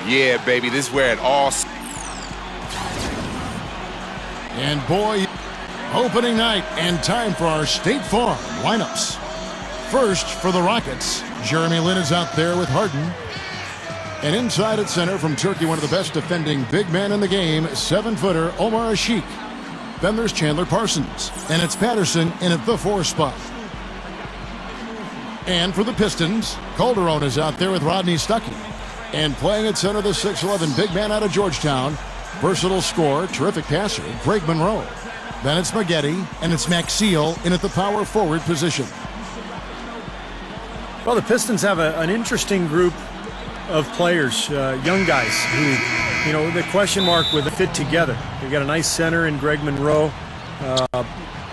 Yeah, baby, this is where it all... And boy, opening night and time for our State Farm lineups. First, for the Rockets, Jeremy Lin is out there with Harden. And inside at center from Turkey, one of the best defending big men in the game, 7-footer Omar Ashik. Then there's Chandler Parsons, and it's Patterson in at the 4 spot. And for the Pistons, Calderon is out there with Rodney Stuckey. And playing at center, the 6'11 big man out of Georgetown, versatile scorer, terrific passer, Greg Monroe. Then it's Maggette, and it's Maxiel in at the power forward position. Well, the Pistons have an interesting group of players, young guys who, the question mark with the fit together. They got a nice center in Greg Monroe.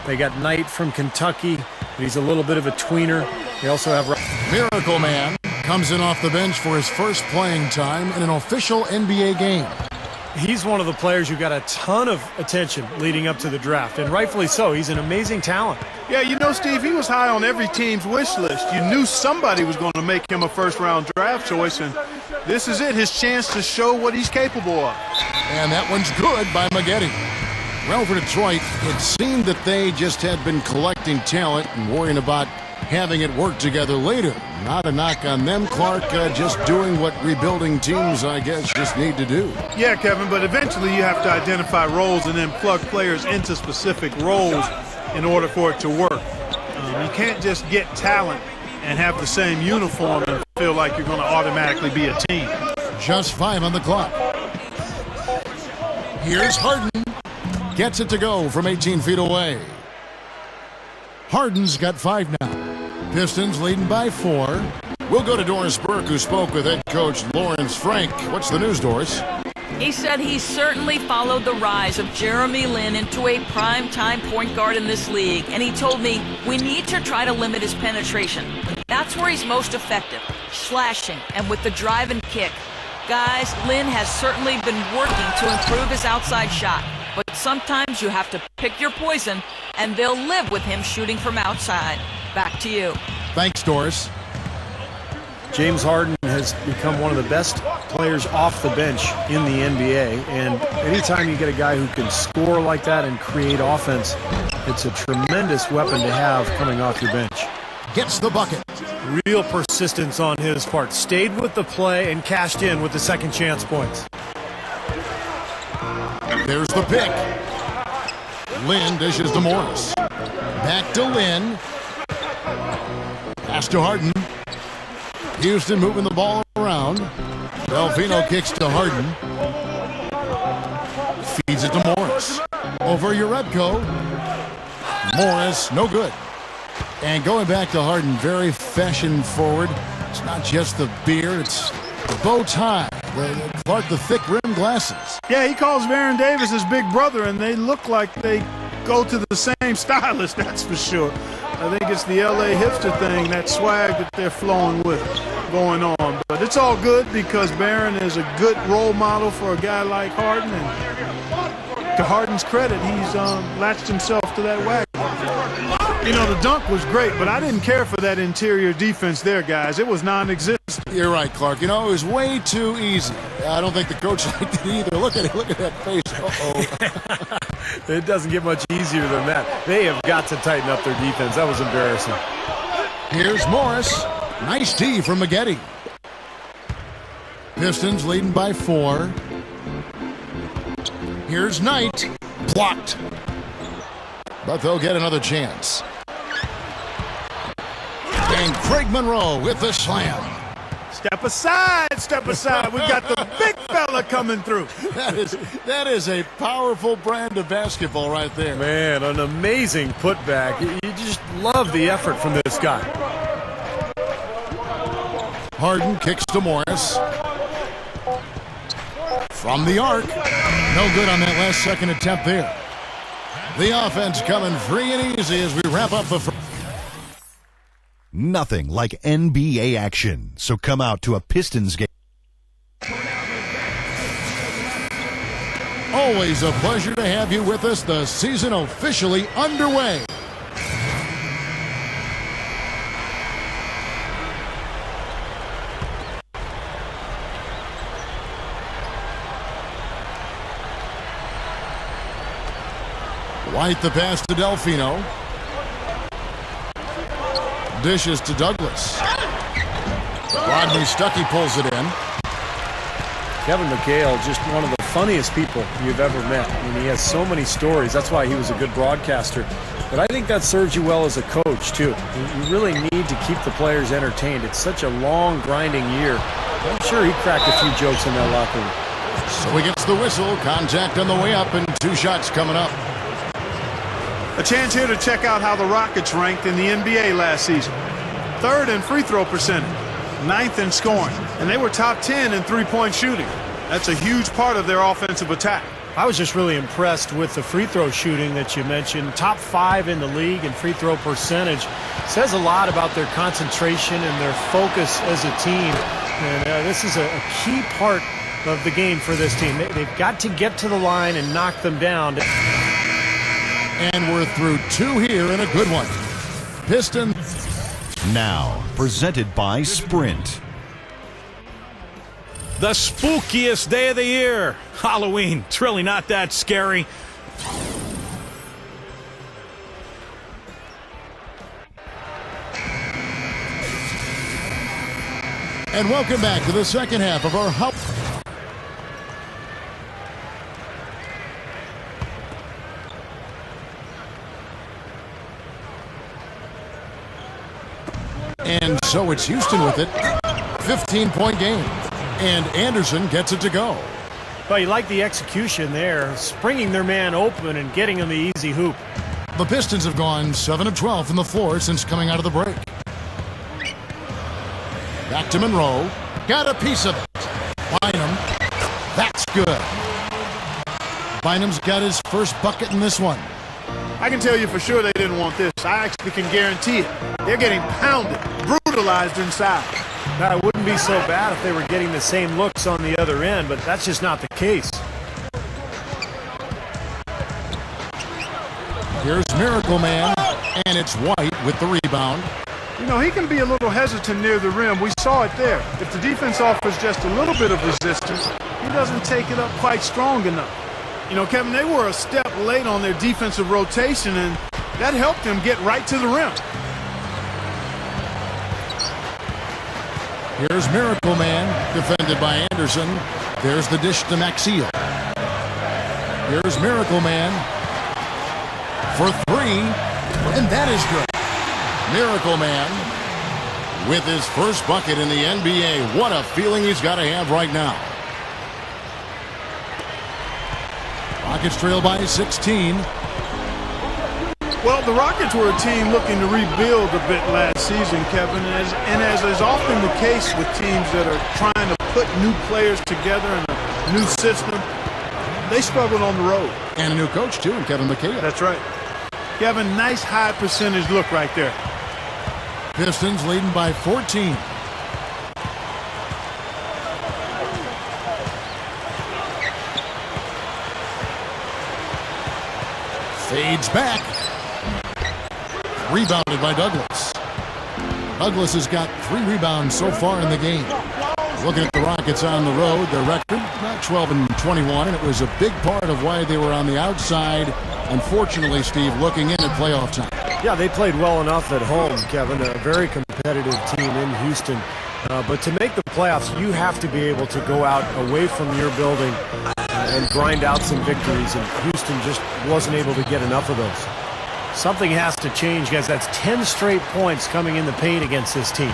They got Knight from Kentucky. He's a little bit of a tweener. They also have Miracle Man comes in off the bench for his first playing time in an official NBA game. He's one of the players who got a ton of attention leading up to the draft, and rightfully so. He's an amazing talent. Yeah, Steve, he was high on every team's wish list. You knew somebody was going to make him a first-round draft choice, and this is it, his chance to show what he's capable of. And that one's good by Maggette. Well, for Detroit, it seemed that they just had been collecting talent and worrying about having it work together later. Not a knock on them, Clark, just doing what rebuilding teams, I guess, just need to do. Yeah, Kevin, but eventually you have to identify roles and then plug players into specific roles in order for it to work. You can't just get talent and have the same uniform and feel like you're going to automatically be a team. Just 5 on the clock. Here's Harden. Gets it to go from 18 feet away. Harden's got 5 now. Pistons leading by 4. We'll go to Doris Burke, who spoke with head coach Lawrence Frank. What's the news, Doris? He said he certainly followed the rise of Jeremy Lin into a prime-time point guard in this league, and he told me we need to try to limit his penetration. That's where he's most effective, slashing and with the drive and kick. Guys, Lin has certainly been working to improve his outside shot, but sometimes you have to pick your poison, and they'll live with him shooting from outside. Back to you. Thanks, Doris. James Harden has become one of the best players off the bench in the NBA, and anytime you get a guy who can score like that and create offense, it's a tremendous weapon to have coming off your bench. Gets the bucket. Real persistence on his part. Stayed with the play and cashed in with the second chance points. There's the pick. Lin dishes to Morris. Back to Lin. Pass to Harden. Houston moving the ball around. Delfino kicks to Harden. Feeds it to Morris. Over Urebko. Morris, no good. And going back to Harden, very fashion forward. It's not just the beard, it's the bow tie. Clark, the thick rim glasses. Yeah, he calls Baron Davis his big brother, and they look like they go to the same stylist, that's for sure. I think it's the LA hipster thing, that swag that they're flowing with going on. But it's all good because Baron is a good role model for a guy like Harden. And to Harden's credit, he's latched himself to that wagon. The dunk was great, but I didn't care for that interior defense there, guys. It was non-existent. You're right, Clark. It was way too easy. I don't think the coach liked it either. Look at it. Look at that face. Uh-oh. It doesn't get much easier than that. They have got to tighten up their defense. That was embarrassing. Here's Morris. Nice tee from Maggette. Pistons leading by 4. Here's Knight. Blocked. But they'll get another chance. And Craig Monroe with the slam. Step aside, step aside. We got the big fella coming through. That is a powerful brand of basketball right there. Man, an amazing putback. You just love the effort from this guy. Harden kicks to Morris. From the arc. No good on that last second attempt there. The offense coming free and easy as we wrap up the first. Nothing like NBA action, so come out to a Pistons game. Always a pleasure to have you with us. The season officially underway. White the pass to Delfino. Dishes to Douglas. Rodney Stuckey pulls it in. Kevin McHale, just one of the funniest people you've ever met. I mean, he has so many stories. That's why he was a good broadcaster. But I think that serves you well as a coach, too. You really need to keep the players entertained. It's such a long, grinding year. I'm sure he cracked a few jokes in that locker room. So he gets the whistle. Contact on the way up and 2 shots coming up. A chance here to check out how the Rockets ranked in the NBA last season. 3rd in free throw percentage, 9th in scoring, and they were top 10 in three-point shooting. That's a huge part of their offensive attack. I was just really impressed with the free throw shooting that you mentioned. Top 5 in the league in free throw percentage. Says a lot about their concentration and their focus as a team. And this is a key part of the game for this team. They've got to get to the line and knock them down. And we're through 2 here and a good one. Pistons. Now, presented by Sprint. The spookiest day of the year, Halloween. It's really not that scary. And welcome back to the second half of our And so it's Houston with it. 15-point game. And Anderson gets it to go. Well, you like the execution there, springing their man open and getting him the easy hoop. The Pistons have gone 7 of 12 from the floor since coming out of the break. Back to Monroe. Got a piece of it. Bynum. That's good. Bynum's got his first bucket in this one. I can tell you for sure they didn't want this. I actually can guarantee it. They're getting pounded, brutalized inside. Now, it wouldn't be so bad if they were getting the same looks on the other end, but that's just not the case. Here's Miracle Man, and it's White with the rebound. You know, he can be a little hesitant near the rim. We saw it there. If the defense offers just a little bit of resistance, he doesn't take it up quite strong enough. You know, Kevin, they were a step late on their defensive rotation, and that helped them get right to the rim. Here's Miracle Man, defended by Anderson. There's the dish to Maxiel. Here's Miracle Man for 3, and that is good. Miracle Man with his first bucket in the NBA. What a feeling he's got to have right now. Rockets trail by 16. Well, the Rockets were a team looking to rebuild a bit last season, Kevin, and as is often the case with teams that are trying to put new players together in a new system, they struggled on the road. And a new coach, too, in Kevin McHale. That's right. Kevin, nice high percentage look right there. Pistons leading by 14. Fades back. Rebounded by Douglas. Douglas has got 3 rebounds so far in the game. Looking at the Rockets on the road, their record, not 12 and 21, and it was a big part of why they were on the outside. Unfortunately, Steve, looking in at playoff time. Yeah, they played well enough at home, Kevin. A very competitive team in Houston. But to make the playoffs, you have to be able to go out away from your building and grind out some victories, and Houston just wasn't able to get enough of those. Something has to change, guys. That's 10 straight points coming in the paint against this team.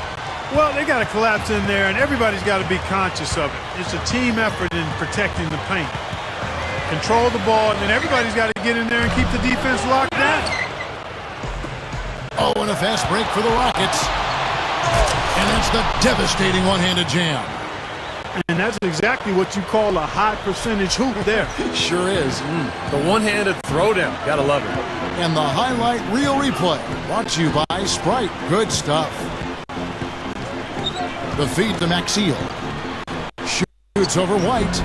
Well, they got to collapse in there, and everybody's got to be conscious of it. It's a team effort in protecting the paint. Control the ball, and then everybody's got to get in there and keep the defense locked down. Oh, and a fast break for the Rockets. And that's the devastating one-handed jam. And that's exactly what you call a high percentage hoop there. Sure is. The one-handed throwdown. Gotta love it. And the highlight reel replay brought to you by Sprite. Good stuff. The feed to Maxiel. Shoots over White.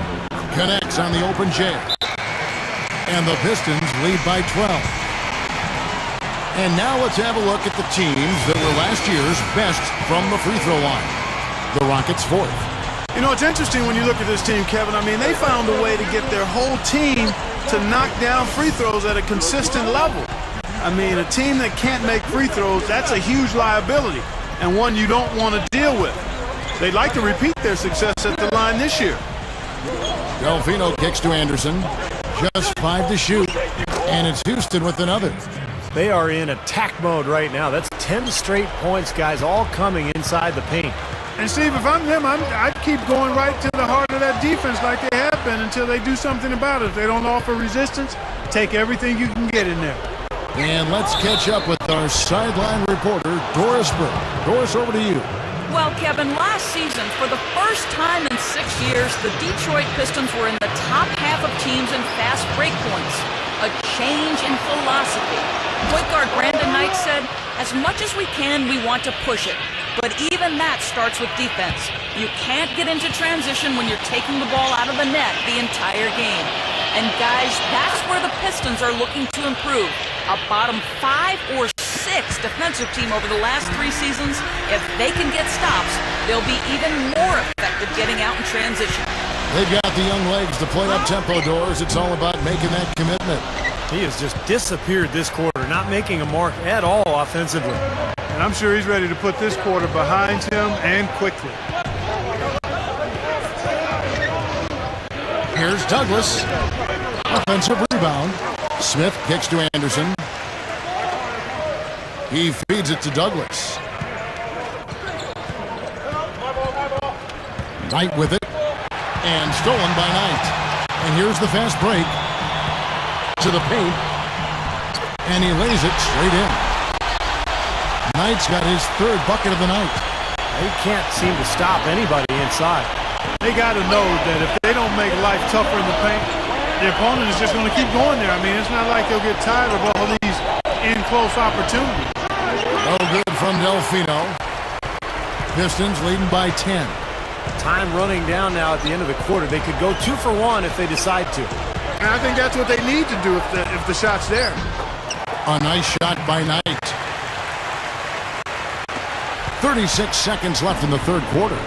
Connects on the open J. And the Pistons lead by 12. And now let's have a look at the teams that were last year's best from the free throw line. The Rockets 4th. You know, it's interesting when you look at this team, Kevin. I mean, they found a way to get their whole team to knock down free throws at a consistent level. I mean, a team that can't make free throws, that's a huge liability and one you don't want to deal with. They'd like to repeat their success at the line this year. Delfino kicks to Anderson. Just 5 to shoot. And it's Houston with another. They are in attack mode right now. That's 10 straight points, guys, all coming inside the paint. And Steve, if I'm them, I'd keep going right to the heart of that defense like they have been until they do something about it. If they don't offer resistance, take everything you can get in there. And let's catch up with our sideline reporter, Doris Burke. Doris, over to you. Well, Kevin, last season, for the first time in 6 years, the Detroit Pistons were in the top half of teams in fast break points. A change in philosophy. Point guard Brandon Knight said, as much as we can, we want to push it. But even that starts with defense. You can't get into transition when you're taking the ball out of the net the entire game. And guys, that's where the Pistons are looking to improve. A bottom 5 or 6 defensive team over the last 3 seasons. If they can get stops, they'll be even more effective getting out in transition. They've got the young legs to play up-tempo, Doors. It's all about making that commitment. He has just disappeared this quarter, not making a mark at all offensively. And I'm sure he's ready to put this quarter behind him and quickly. Here's Douglas. Offensive rebound. Smith kicks to Anderson. He feeds it to Douglas. Knight with it. And stolen by Knight. And here's the fast break. To the paint. And he lays it straight in. Knight's got his 3rd bucket of the night. He can't seem to stop anybody inside. They got to know that if they don't make life tougher in the paint, the opponent is just going to keep going there. I mean, it's not like they'll get tired of all these in-close opportunities. No good from Delfino. Pistons leading by 10. Time running down now at the end of the quarter. They could go 2 for 1 if they decide to. And I think that's what they need to do if the shot's there. A nice shot by Knight. 36 seconds left in the 3rd quarter.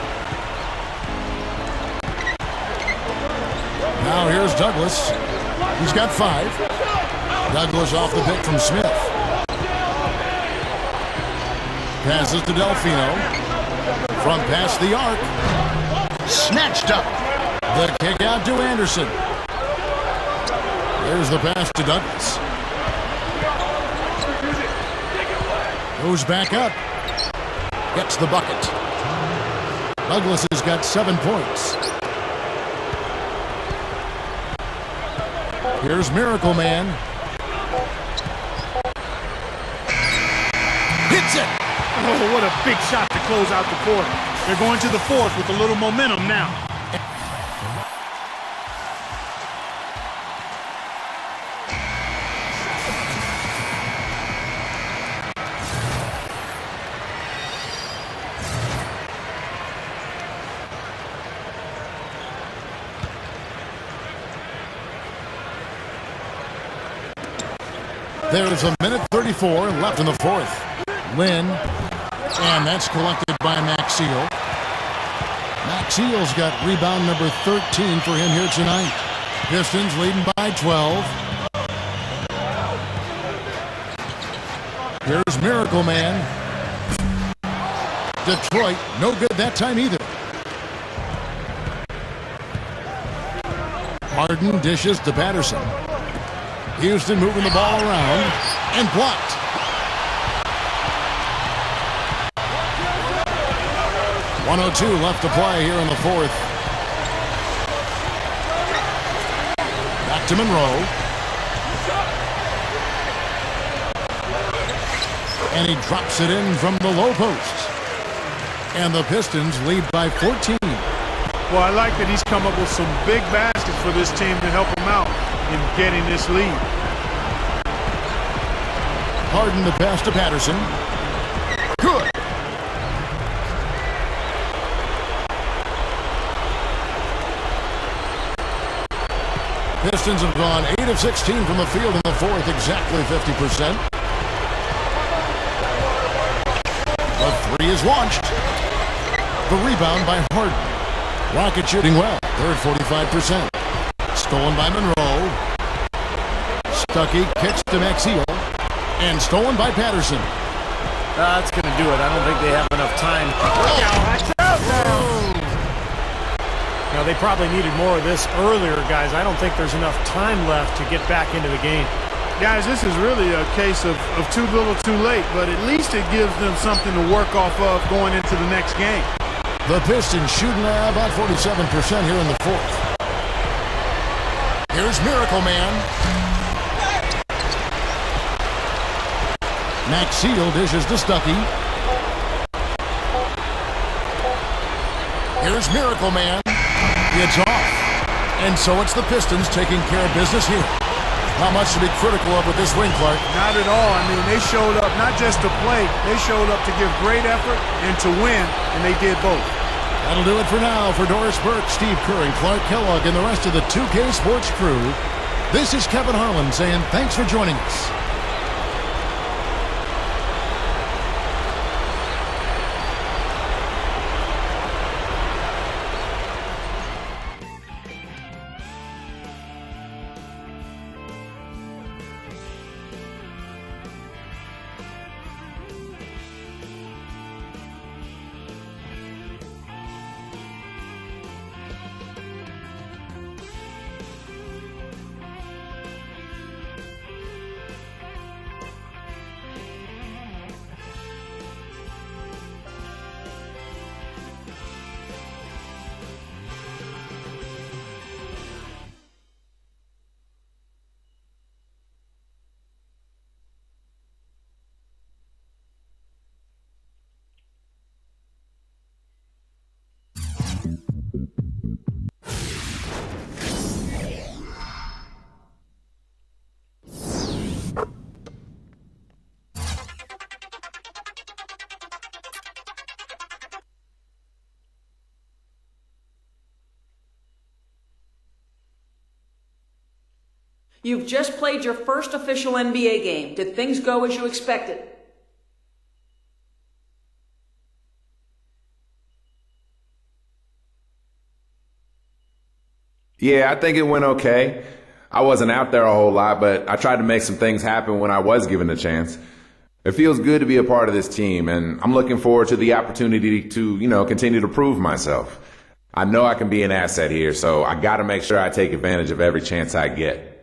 Now here's Douglas. He's got 5. Douglas off the pick from Smith. Passes to Delfino. From past the arc. Snatched up. The kick out to Anderson. There's the pass to Douglas. Goes back up. Gets the bucket. Douglas has got 7 points. Here's Miracle Man. Hits it! Oh, what a big shot to close out the quarter. They're going to the 4th with a little momentum now. There's a minute 34 left in the 4th. Lynn, and that's collected by Maxiel. Maxiel's got rebound number 13 for him here tonight. Pistons leading by 12. Here's Miracle Man. Detroit, no good that time either. Harden dishes to Patterson. Houston moving the ball around and blocked. .102 left to play here in the 4th. Back to Monroe. And he drops it in from the low post. And the Pistons lead by 14. Well, I like that he's come up with some big baskets for this team to help him out in getting this lead. Harden the pass to Patterson. Good. Pistons have gone 8 of 16 from the field in the 4th, exactly 50%. The 3 is launched. The rebound by Harden. Rocket shooting well. They're at 45%. Stolen by Monroe. Stuckey kicks to Maxiel. And stolen by Patterson. That's going to do it. I don't think they have enough time. Now, they probably needed more of this earlier, guys. I don't think there's enough time left to get back into the game. Guys, this is really a case of too little too late, but at least it gives them something to work off of going into the next game. The Pistons shooting about 47% here in the fourth. Here's Miracle Man. Maxiel dishes to Stuckey. Here's Miracle Man. It's off. And so it's the Pistons taking care of business here. Not much to be critical of with this win, Clark. Not at all. I mean, they showed up not just to play, they showed up to give great effort and to win, and they did both. That'll do it for now. For Doris Burke, Steve Curry, Clark Kellogg, and the rest of the 2K Sports crew, this is Kevin Harlan saying thanks for joining us. You've just played your first official NBA game. Did things go as you expected? Yeah, I think it went okay. I wasn't out there a whole lot, but I tried to make some things happen when I was given the chance. It feels good to be a part of this team, and I'm looking forward to the opportunity to, continue to prove myself. I know I can be an asset here, so I got to make sure I take advantage of every chance I get.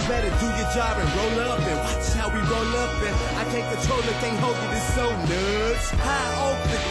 Better do your job and roll up and watch how we roll up and I can't control it, can't hold it, it's so nuts. High off the